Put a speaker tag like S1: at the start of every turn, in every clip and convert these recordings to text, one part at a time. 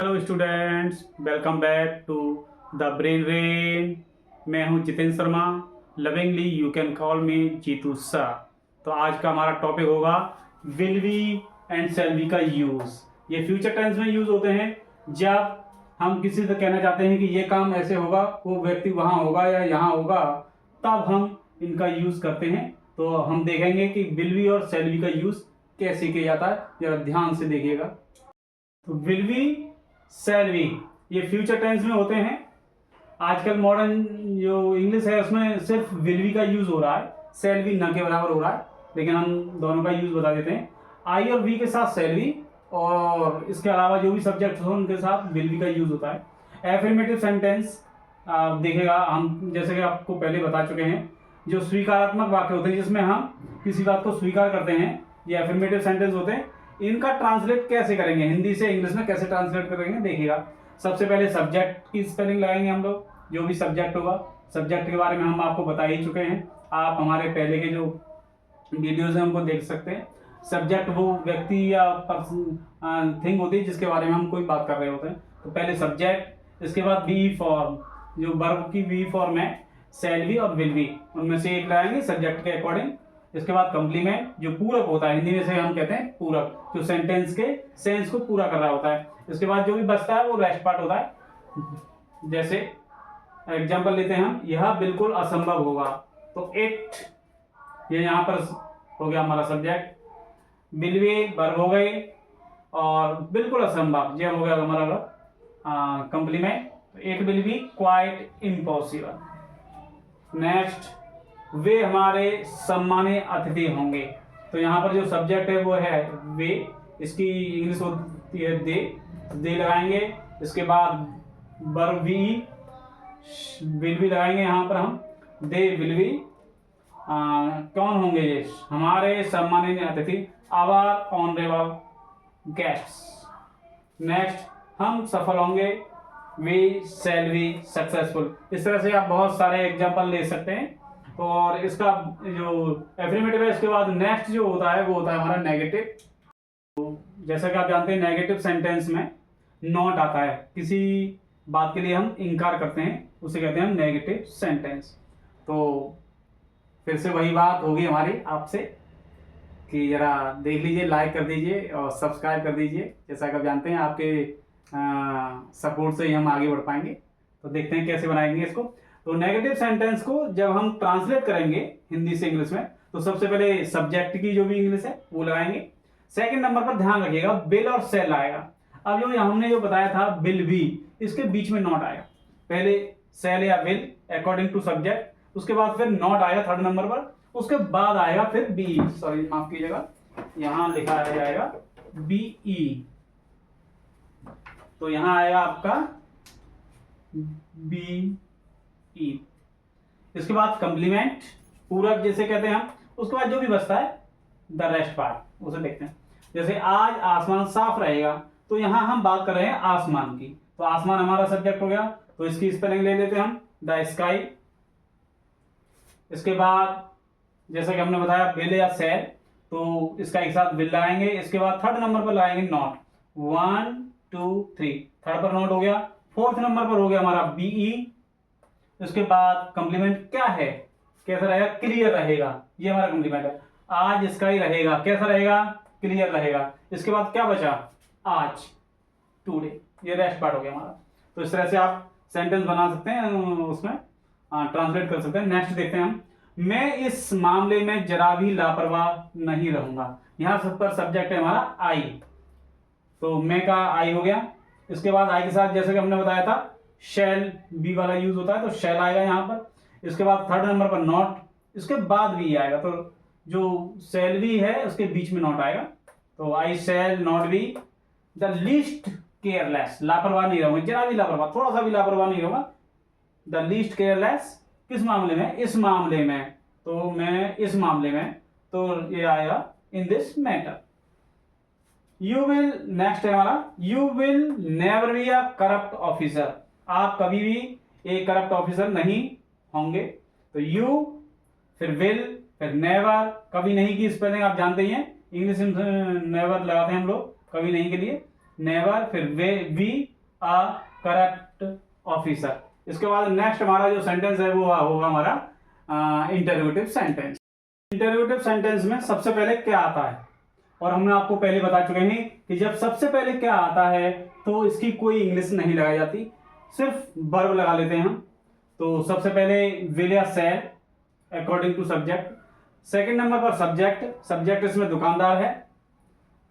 S1: Hello students, welcome back to the brain rain. मैं हूं Jitendra Sharma. Lovingly you can call me Jitu sir. तो आज का हमारा टॉपिक होगा will be and shall be का यूज़। ये फ्यूचर टेंस में यूज़ होते हैं जब हम किसी से कहना चाहते हैं कि ये काम ऐसे होगा, वो व्यक्ति वहाँ होगा या यहाँ होगा, तब हम इनका यूज़ करते हैं। तो हम देखेंगे कि विल बी और शैल बी का यूज़ कैसे किया जाता है, जरा ध्यान से देखिएगा। तो विल बी शैल बी ये फ्यूचर टेंस में होते हैं। आजकल मॉडर्न जो इंग्लिश है उसमें सिर्फ विल बी का यूज हो रहा है, शैल बी न के बराबर हो रहा है, लेकिन हम दोनों का यूज बता देते हैं। आई और वी के साथ शैल बी, और इसके अलावा जो भी सब्जेक्ट हो उनके साथ विल बी का यूज होता है। एफर्मेटिव सेंटेंस देखिएगा, हम जैसे कि आपको पहले बता चुके हैं, जो स्वीकारात्मक वाक्य होते हैं जिसमें हम किसी बात को स्वीकार करते हैं, ये एफर्मेटिव सेंटेंस होते हैं। इनका ट्रांसलेट कैसे करेंगे, हिंदी से इंग्लिश में कैसे ट्रांसलेट करेंगे देखिएगा। सबसे पहले सब्जेक्ट की स्पेलिंग लगाएंगे हम लोग। जो भी सब्जेक्ट होगा, सब्जेक्ट के बारे में हम आपको बता ही चुके हैं। आप हमारे पहले के जो वीडियोज हैं उनको देख सकते हैं। सब्जेक्ट वो व्यक्ति या पर्सन थिंग होती है जिसके बारे में हम कोई बात कर रहे होते हैं। तो पहले सब्जेक्ट, इसके बाद बी फॉर्म, जो वर्ब की बी फॉर्म है, शैल बी और विल बी, उनमें से एक लगाएंगे सब्जेक्ट के अकॉर्डिंग। इसके बाद कंप्लीमेंट, जो पूरक होता है, हिंदी में से हम कहते हैं पूरक, जो सेंटेंस के सेंस को पूरा कर रहा होता है। इसके बाद जो भी बचता है वो रेस्ट पार्ट होता है। जैसे एग्जांपल लेते हैं हम, यह बिल्कुल असंभव होगा, तो इट, ये यहाँ पर हो गया हमारा सब्जेक्ट। विल बी वर्ब हो गई, और बिल्कुल असंभव ये हो गया हमारा compliment. It will be quite impossible. Next, वे हमारे सम्मानीय अतिथि होंगे। तो यहाँ पर जो सब्जेक्ट है वो है वे, इसकी इंग्लिश होती है दे लगाएंगे। इसके बाद वर्ब बी, विल बी लगाएंगे यहाँ पर हम, दे विल बी। कौन होंगे ये? हमारे सम्मानीय अतिथि, आवर ऑनरेबल गेस्ट्स। नेक्स्ट, हम सफल होंगे, वी शैल बी सक्सेसफुल। इस तरह से आप बहुत सारे एग्जाम्पल ले सकते हैं। और इसका जो एफर्मेटिव है, इसके बाद नेक्स्ट जो होता है वो होता है हमारा नेगेटिव। तो जैसा कि आप जानते हैं, नेगेटिव सेंटेंस में नॉट आता है। किसी बात के लिए हम इनकार करते हैं, उसे कहते हैं हम नेगेटिव सेंटेंस। तो फिर से वही बात होगी हमारी आपसे कि जरा देख लीजिए, लाइक कर दीजिए और सब्सक्राइब कर दीजिए। जैसा कि आप जानते हैं, आपके सपोर्ट से ही हम आगे बढ़ पाएंगे। तो देखते हैं कैसे बनाएंगे इसको। तो नेगेटिव सेंटेंस को जब हम ट्रांसलेट करेंगे हिंदी से इंग्लिश में, तो सबसे पहले सब्जेक्ट की जो भी इंग्लिश है वो लगाएंगे। सेकंड नंबर पर ध्यान रखिएगा, विल और शैल आएगा। अब जो हमने जो बताया था विल बी, इसके बीच में नॉट आएगा। पहले शैल या विल अकॉर्डिंग टू सब्जेक्ट, उसके बाद फिर नॉट आएगा थर्ड नंबर पर, उसके बाद आएगा फिर बी, सॉरी माफ कीजिएगा, यहां लिखा जाएगा बी ई। तो यहां आएगा आपका बी ई। इसके बाद कंप्लीमेंट, पूरक जैसे कहते हैं हम। उसके बाद जो भी बचता है द रेस्ट पार्ट, उसे देखते हैं। जैसे आज आसमान साफ रहेगा, तो यहां हम बात कर रहे हैं आसमान की, तो आसमान हमारा सब्जेक्ट हो गया, तो इसकी स्पेलिंग ले लेते हैं हम, द स्काई। इसके बाद जैसा कि हमने बताया विल या शैल, तो इसका एक साथ विल लगाएंगे। इसके बाद थर्ड नंबर पर लगाएंगे नॉट, 1 2 3, थर्ड पर नॉट हो गया। फोर्थ नंबर पर हो गया हमारा बीई। उसके बाद कंप्लीमेंट क्या है, कैसा रहेगा? क्लियर रहेगा। ये हमारा कंप्लीमेंट है। आज स्काई रहेगा, कैसा रहेगा? क्लियर रहेगा। इसके बाद क्या बचा? आज, टुडे। ये रेस्ट पार्ट हो गया हमारा। तो इस तरह से आप सेंटेंस बना सकते हैं, उसमें ट्रांसलेट कर सकते हैं। नेक्स्ट देखते हैं हम, मैं इस मामले में जरा भी लापरवाह नहीं रहूंगा। यहां सब पर सब्जेक्ट है हमारा आई, तो मैं का आई हो गया। इसके बाद आई के साथ जैसे कि हमने बताया था शैल बी वाला यूज होता है, तो शैल आएगा यहाँ पर। इसके बाद थर्ड नंबर पर नॉट, इसके बाद भी आएगा, तो जो शैल बी है उसके बीच में नॉट आएगा। तो I shall not be the least careless, लापरवाह नहीं रहूंगा, जरा भी लापरवाह, थोड़ा सा भी लापरवाह नहीं रहूंगा। द लीस्ट केयरलेस, किस मामले में? इस मामले में। तो मैं इस मामले में, तो ये आएगा in this matter. You will, next है हमारा, you will never be a corrupt officer. आप कभी भी एक करप्ट ऑफिसर नहीं होंगे। तो यू, फिर विल, फिर नेवर। कभी नहीं की स्पेलिंग आप जानते ही हैं, इंग्लिश में नेवर लगाते हैं हम लोग कभी नहीं के लिए, नेवर। फिर वे, वी, अ करप्ट ऑफिसर। इसके बाद नेक्स्ट हमारा जो सेंटेंस है वो होगा हमारा इंटरोगेटिव सेंटेंस। इंटरोगेटिव सेंटेंस में सबसे पहले क्या आता है, और हमने आपको पहले बता चुके हैं कि जब सबसे पहले क्या आता है तो इसकी कोई इंग्लिश नहीं लगाई जाती, सिर्फ वर्ब लगा लेते हैं हम। तो सबसे पहले विल या shall according to subject. Second number पर सब्जेक्ट, सब्जेक्ट इसमें दुकानदार है।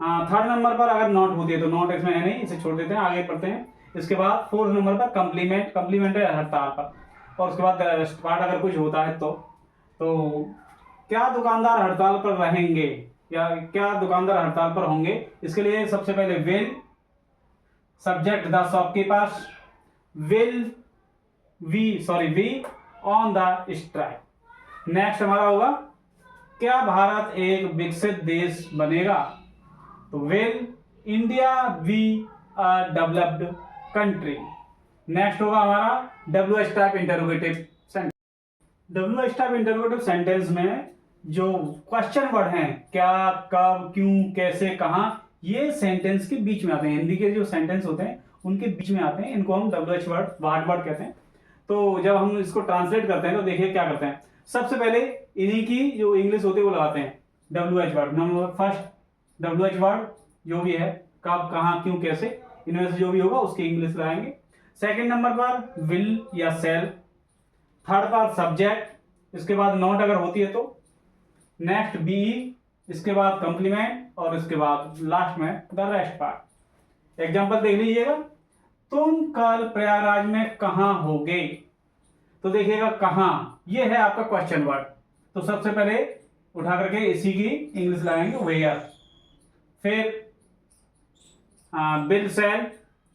S1: थर्ड नंबर पर अगर नॉट होती है तो नॉट इसमें है नहीं, इसे छोड़ देते हैं, आगे पढ़ते हैं। इसके बाद फोर्थ नंबर पर कंप्लीमेंट, कंप्लीमेंट है हड़ताल पर। और उसके बाद रेस्ट पार्ट अगर कुछ होता है तो क्या दुकानदार हड़ताल पर रहेंगे या क्या दुकानदार हड़ताल पर होंगे, इसके लिए सबसे पहले will, subject the shopkeepers, will we on the strike. Next हमारा होगा क्या भारत एक विकसित देश बनेगा, तो will India be a developed country. Next होगा हमारा W H type interrogative sentence. W H type interrogative sentence में जो क्वेश्चन वर्ड हैं, क्या, कब, क्यों, कैसे, कहां, ये सेंटेंस के बीच में आते हैं। हिंदी के जो सेंटेंस होते हैं उनके बीच में आते हैं, इनको हम डब्ल्यू एच वर्ड कहते हैं। तो जब हम इसको ट्रांसलेट करते हैं तो देखिए क्या करते हैं, सबसे पहले इन्हीं की जो इंग्लिश होती है वो लगाते हैं W H word. Number first W H word जो भी है, कब, कहां, क्यों, कैसे, इनमें से जो भी होगा उसकी इंग्लिश लगाएंगे। सेकंड नंबर पर विल या सेल। थर्ड पर सब्जेक्ट, इसके बाद नॉट अगर होती है तो। नेक्स्ट बी, इसके बाद कंप्लीमेंट, और इसके बाद लास्ट में द रेस्ट पार्ट। एग्जांपल देख लीजिएगा, तुम कल प्रयागराज में कहां होगे, तो देखिएगा कहां, ये है आपका क्वेश्चन वर्ड। तो सबसे पहले उठा करके इसी की इंग्लिश लगाएंगे वेयर। फिर विल सेल,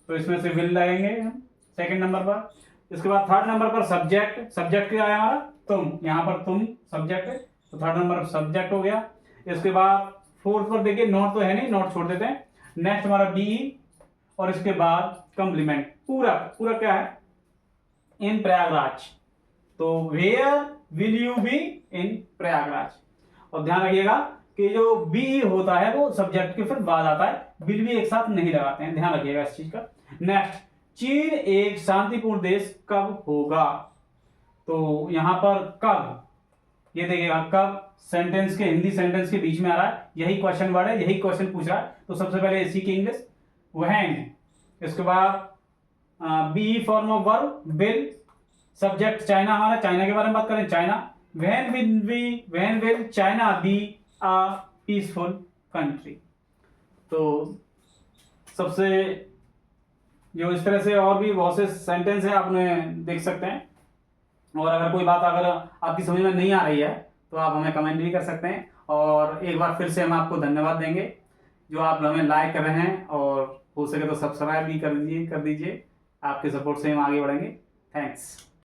S1: तो इसमें से विल लगेंगे हम सेकंड नंबर पर। इसके बाद थर्ड नंबर पर सब्जेक्ट, सब्जेक्ट क्या है हमारा, तुम, यहां पर तुम सब्जेक्ट है, तो थर्ड नंबर पर सब्जेक्ट हो गया। इसके बाद फोर्थ पर देखिए नॉट तो है नहीं, नॉट छोड़ देते हैं। नेक्स्ट हमारा बी, और इसके बाद कंप्लीमेंट। पूरा पूरा क्या है, इन प्रयागराज, तो where will you be in Prayagraj. और ध्यान रखिएगा कि जो बी होता है वो सब्जेक्ट के फिर बाद आता है, विल भी एक साथ नहीं लगाते हैं, ध्यान रखिएगा इस चीज का। नेक्स्ट, चीन एक शांतिपूर्ण देश कब होगा, तो यहां पर कब, ये देखिएगा कब सेंटेंस के, हिंदी सेंटेंस के बीच में आ रहा है, यही क्वेश्चन वर्ड है, यही क्वेश्चन पूछ रहा है। तो सबसे पहले इसी की इंग्लिश व्हेन, इसके बाद be form of verb will, subject China, हमारा चाइना के बारे में बात करें, China, when will China be a peaceful country. तो सबसे जो इस तरह से और भी बहुत से सेंटेंस है, आपने देख सकते हैं। और अगर कोई बात अगर आपकी समझ में नहीं आ रही है तो आप हमें कमेंट भी कर सकते हैं। और एक बार फिर से हम आपको धन्यवाद देंगे जो आप हमें लाइक कर रहे हैं, और हो सके तो सब्सक्राइब भी कर दीजिए। आपके सपोर्ट से हम आगे बढ़ेंगे। थैंक्स।